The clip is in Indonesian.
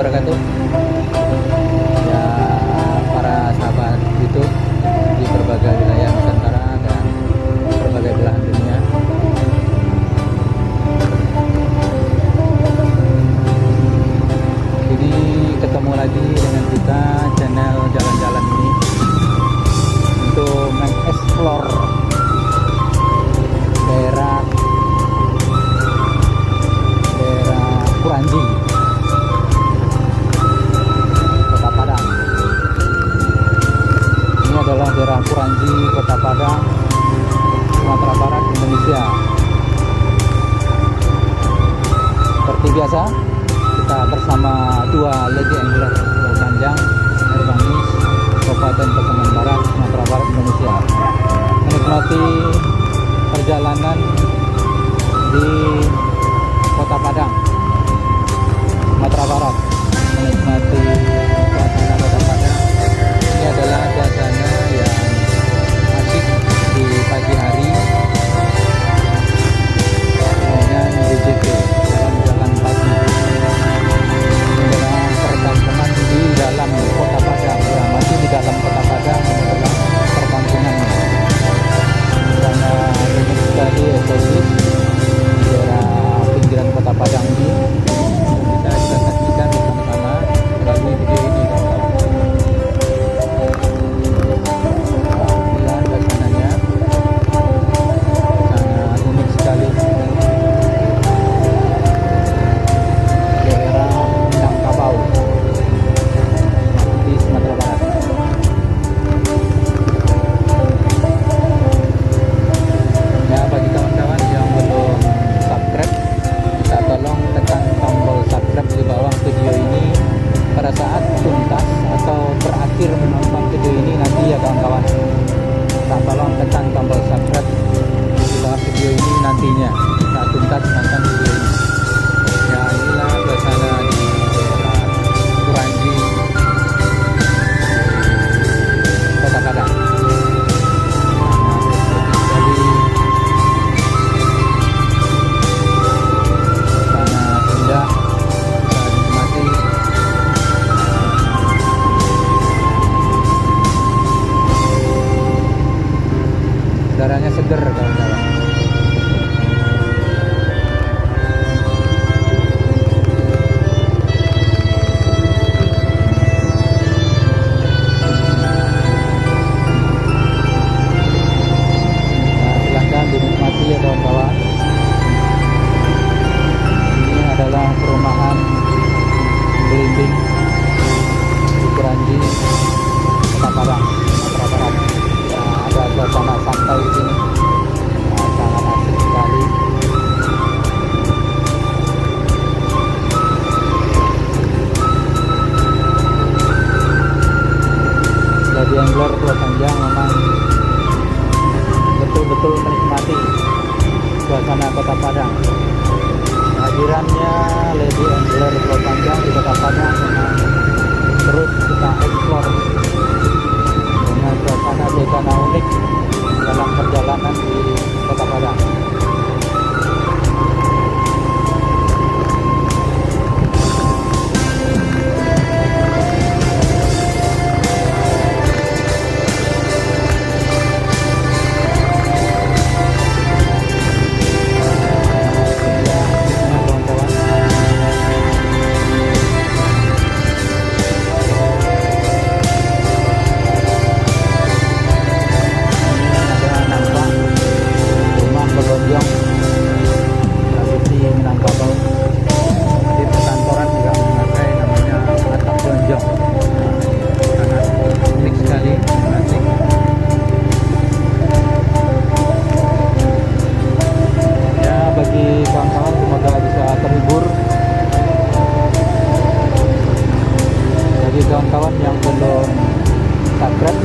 wabarakatuh. Ya, para sahabat YouTube di berbagai wilayah Nusantara dan berbagai belahan dunia. Jadi ketemu lagi dengan kita channel jalan-jalan ini untuk mengeksplor daerah Kuranji, Kota Padang. Ini adalah daerah Kuranji, Kota Padang, Sumatera Barat, Indonesia. Seperti biasa, kita bersama dua lady angler Pulau Panjang, Air Bangis, Kabupaten Pasaman Barat, Sumatera Barat, Indonesia, menikmati perjalanan di Kota Padang, Sumatera Barat, menikmati suasana Kota Padang. Ini adalah suasana yang asik di pagi hari dengan BJP jalan-jalan pagi. Ini adalah perkampungan di dalam Kota Padang, ya, masih di dalam Kota Padang. Ini adalah perkampungannya karena unik sekali eksotis di daerah pinggiran Kota Padang ini. Bisa kita saksikan bersama-sama melalui video ini, kawan-kawan. Inilah suasananya, sangat unik sekali. Daerah Minangkabau di Sumatera Barat. Ya, bagi kawan-kawan yang belum subscribe, kita tolong tekan tombol subscribe di bawah video ini pada saat tuntas atau berakhir menonton video ini nanti, ya kawan-kawan. Kita tolong tekan tombol subscribe di bawah video ini nantinya saat tuntas menonton video ini. Ya, inilah suasana di daerah Kuranji, Kota Padang. Sangat indah, bisa dinikmati. Udaranya seger, kawan-kawan. Nah, silahkan dinikmati ya kawan-kawan. Ini adalah perumahan Belimbing di Kuranji, Kota Padang, Sumatera Barat. Ya, ada suasana santai di sini. Nah, sangat asik sekali. Jadi angler Pulau Panjang memang betul-betul menikmati suasana Kota Padang. Kehadirannya lady angler Pulau Panjang di Kota Padang memang terus kita eksplor dengan suasana unik dalam perjalanan di Kota Padang. Tradisi Minangkabau di perkantoran juga memakai namanya atap lonjong. Sangat unik sekali, asik. Ya, bagi kawan-kawan semoga bisa terhibur. Bagi kawan-kawan yang belum subscribe,